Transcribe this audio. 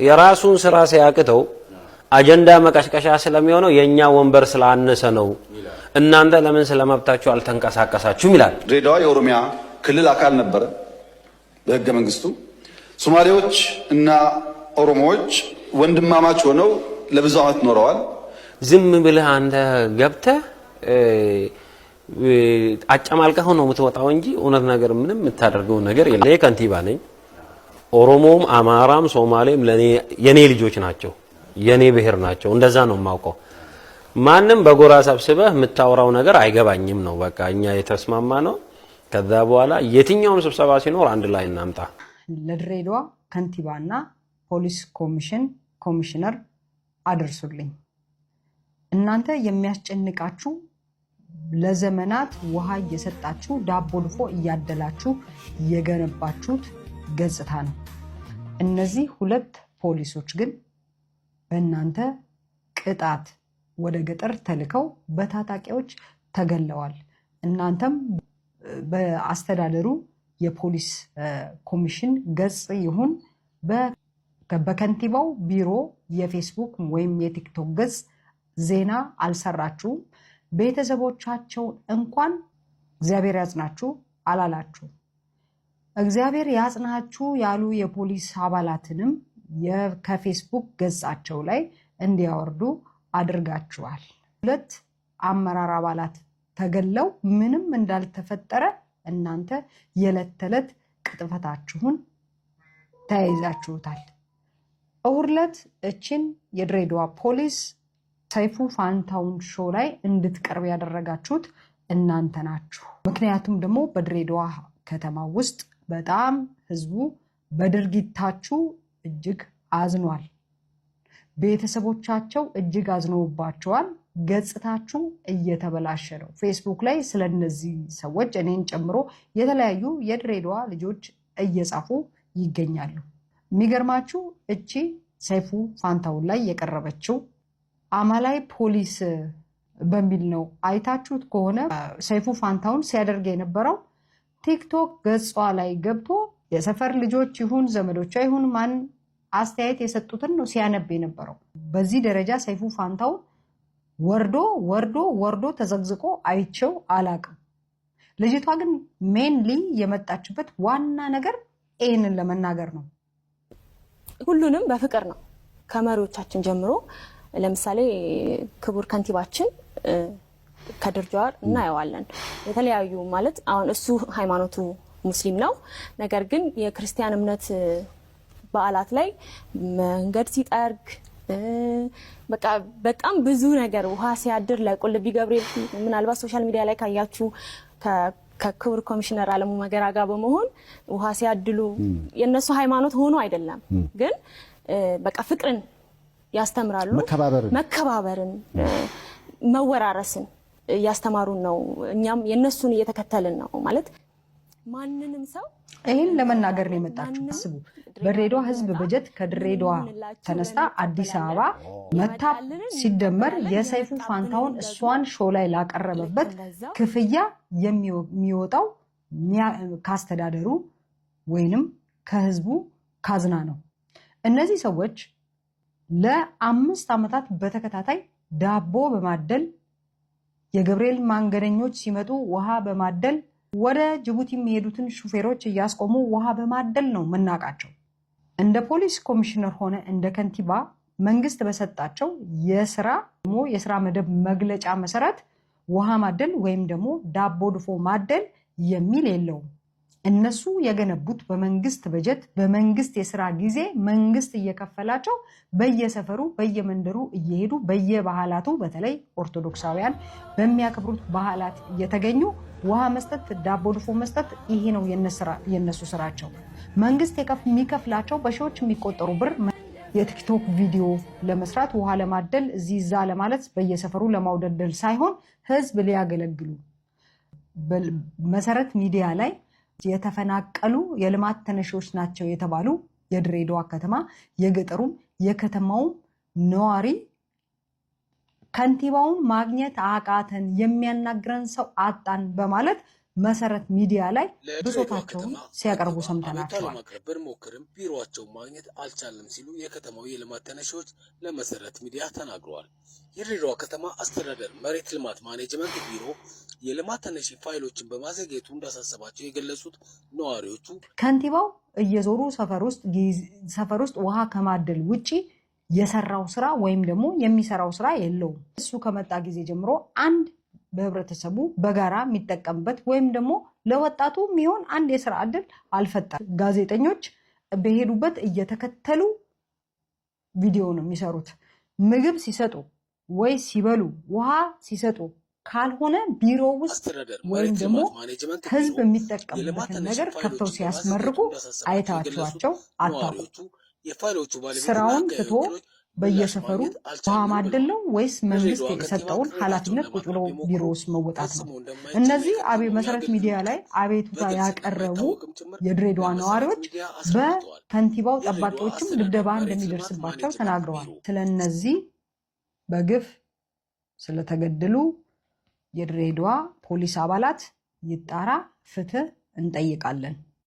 የራሱን ስራ ሲያቅተው አጀንዳ መቀስቀሻ ስለሚሆነው የኛ ወንበር ስላነሰ ነው እናንተ ለምን ስለመብታችሁ አልተንቀሳቀሳችሁም ይላል። ድሬዳዋ የኦሮሚያ ክልል አካል ነበረ በህገ መንግስቱ። ሶማሌዎች እና ኦሮሞዎች ወንድማማች ሆነው ለብዙ ዓመት ኖረዋል። ዝም ብለህ አንተ ገብተህ አጨማልቀህ ነው የምትወጣው እንጂ እውነት ነገር ምንም የምታደርገው ነገር የለም። እኔ ከንቲባ ነኝ። ኦሮሞም አማራም ሶማሌም የኔ ልጆች ናቸው፣ የኔ ብሔር ናቸው። እንደዛ ነው የማውቀው። ማንም በጎራ ሰብስበህ የምታወራው ነገር አይገባኝም ነው በቃ እኛ የተስማማ ነው። ከዛ በኋላ የትኛውም ስብሰባ ሲኖር አንድ ላይ እናምጣ። ለድሬዳዋ ከንቲባና ፖሊስ ኮሚሽነር አድርሱልኝ። እናንተ የሚያስጨንቃችሁ ለዘመናት ውሃ እየሰጣችሁ ዳቦ ድፎ እያደላችሁ የገነባችሁት ገጽታ ነው። እነዚህ ሁለት ፖሊሶች ግን በእናንተ ቅጣት ወደ ገጠር ተልከው በታጣቂዎች ተገለዋል። እናንተም በአስተዳደሩ የፖሊስ ኮሚሽን ገጽ ይሁን በከንቲባው ቢሮ የፌስቡክ ወይም የቲክቶክ ገጽ ዜና አልሰራችሁም። ቤተሰቦቻቸው እንኳን እግዚአብሔር ያጽናችሁ አላላችሁ። እግዚአብሔር ያጽናችሁ ያሉ የፖሊስ አባላትንም ከፌስቡክ ገጻቸው ላይ እንዲያወርዱ አድርጋችኋል። ሁለት አመራር አባላት ተገለው ምንም እንዳልተፈጠረ እናንተ የዕለት ተዕለት ቅጥፈታችሁን ተያይዛችሁታል። እሁድ ዕለት እችን የድሬዳዋ ፖሊስ ሰይፉ ፋንታውን ሾው ላይ እንድትቀርብ ያደረጋችሁት እናንተ ናችሁ። ምክንያቱም ደግሞ በድሬዳዋ ከተማ ውስጥ በጣም ህዝቡ በድርጊታችሁ እጅግ አዝኗል። ቤተሰቦቻቸው እጅግ አዝነውባቸዋል። ገጽታችሁ እየተበላሸ ነው። ፌስቡክ ላይ ስለነዚህ ሰዎች እኔን ጨምሮ የተለያዩ የድሬዳዋ ልጆች እየጻፉ ይገኛሉ። የሚገርማችሁ እቺ ሰይፉ ፋንታውን ላይ የቀረበችው አማላይ ፖሊስ በሚል ነው። አይታችሁት ከሆነ ሰይፉ ፋንታውን ሲያደርግ የነበረው ቲክቶክ ገጿ ላይ ገብቶ የሰፈር ልጆች ይሁን ዘመዶቿ ይሁን ማን አስተያየት የሰጡትን ነው ሲያነብ የነበረው። በዚህ ደረጃ ሰይፉ ፋንታውን ወርዶ ተዘግዝቆ አይቼው አላቅም። ልጅቷ ግን ሜንሊ የመጣችበት ዋና ነገር ይህንን ለመናገር ነው። ሁሉንም በፍቅር ነው ከመሪዎቻችን ጀምሮ። ለምሳሌ ክቡር ከንቲባችን ከድር ጀዋር እናየዋለን። የተለያዩ ማለት አሁን እሱ ሃይማኖቱ ሙስሊም ነው፣ ነገር ግን የክርስቲያን እምነት በዓላት ላይ መንገድ ሲጠርግ በቃ በጣም ብዙ ነገር ውሃ ሲያድር ለቁልቢ ገብርኤል ምናልባት ሶሻል ሚዲያ ላይ ካያችሁ ከክቡር ኮሚሽነር አለሙ መገራ ጋር በመሆን ውሃ ሲያድሉ የነሱ ሃይማኖት ሆኖ አይደለም፣ ግን በቃ ፍቅርን ያስተምራሉ፣ መከባበርን፣ መወራረስን ያስተማሩን ነው። እኛም የነሱን እየተከተልን ነው ማለት ማንንም ሰው ይህን ለመናገር ነው የመጣችሁ። አስቡ፣ በድሬዳዋ ህዝብ በጀት ከድሬዳዋ ተነስታ አዲስ አበባ መታ ሲደመር የሰይፉ ፋንታውን እሷን ሾው ላይ ላቀረበበት ክፍያ የሚወጣው ካስተዳደሩ ወይንም ከህዝቡ ካዝና ነው። እነዚህ ሰዎች ለ5 ዓመታት በተከታታይ ዳቦ በማደል የገብርኤል መንገደኞች ሲመጡ ውሃ በማደል ወደ ጅቡቲ የሚሄዱትን ሹፌሮች እያስቆሙ ውሃ በማደል ነው መናቃቸው። እንደ ፖሊስ ኮሚሽነር ሆነ እንደ ከንቲባ መንግስት በሰጣቸው የስራ መደብ መግለጫ መሰረት ውሃ ማደል ወይም ደግሞ ዳቦ ድፎ ማደል የሚል የለውም። እነሱ የገነቡት በመንግስት በጀት በመንግስት የስራ ጊዜ መንግስት እየከፈላቸው በየሰፈሩ በየመንደሩ እየሄዱ በየባህላቱ በተለይ ኦርቶዶክሳውያን በሚያከብሩት ባህላት እየተገኙ ውሃ መስጠት፣ ዳቦ ድፎ መስጠት፣ ይሄ ነው የነሱ ስራቸው። መንግስት የሚከፍላቸው በሺዎች የሚቆጠሩ ብር የቲክቶክ ቪዲዮ ለመስራት ውሃ ለማደል እዚህ እዛ ለማለት በየሰፈሩ ለማውደደል ሳይሆን ህዝብ ሊያገለግሉ መሰረት ሚዲያ ላይ የተፈናቀሉ የልማት ተነሺዎች ናቸው የተባሉ የድሬዳዋ ከተማ የገጠሩም የከተማውም ነዋሪ ከንቲባውን ማግኘት አቃተን፣ የሚያናግረን ሰው አጣን በማለት መሰረት ሚዲያ ላይ ብሶታቸውን ሲያቀርቡ ሰምተናቸዋል። ለማቅረብ ብንሞክርም ቢሮአቸውን ማግኘት አልቻለም ሲሉ የከተማው የልማት ተነሺዎች ለመሰረት ሚዲያ ተናግረዋል። የድሬዳዋ ከተማ አስተዳደር መሬት ልማት ማኔጅመንት ቢሮ የልማት ተነሺ ፋይሎችን በማዘግየቱ እንዳሳሰባቸው የገለጹት ነዋሪዎቹ ከንቲባው እየዞሩ ሰፈር ውስጥ ውሃ ከማደል ውጪ የሰራው ስራ ወይም ደግሞ የሚሰራው ስራ የለውም። እሱ ከመጣ ጊዜ ጀምሮ አንድ በህብረተሰቡ በጋራ የሚጠቀምበት ወይም ደግሞ ለወጣቱ የሚሆን አንድ የስራ ዕድል አልፈጠረም። ጋዜጠኞች በሄዱበት እየተከተሉ ቪዲዮ ነው የሚሰሩት። ምግብ ሲሰጡ ወይ ሲበሉ ውሃ ሲሰጡ ካልሆነ ቢሮ ውስጥ ወይም ደግሞ ህዝብ የሚጠቀምበትን ነገር ከፍተው ሲያስመርቁ አይታችኋቸው አታውቁም። ስራውን ትቶ በየሰፈሩ ውሃ ማደል ነው ወይስ መንግስት የሰጠውን ኃላፊነት ቁጭ ብሎ ቢሮ ውስጥ መወጣት ነው? እነዚህ መሰረት ሚዲያ ላይ አቤቱታ ያቀረቡ የድሬዳዋ ነዋሪዎች በከንቲባው ጠባቂዎችም ድብደባ እንደሚደርስባቸው ተናግረዋል። ስለነዚህ በግፍ ስለተገደሉ የድሬዳዋ ፖሊስ አባላት ይጣራ፣ ፍትህ እንጠይቃለን።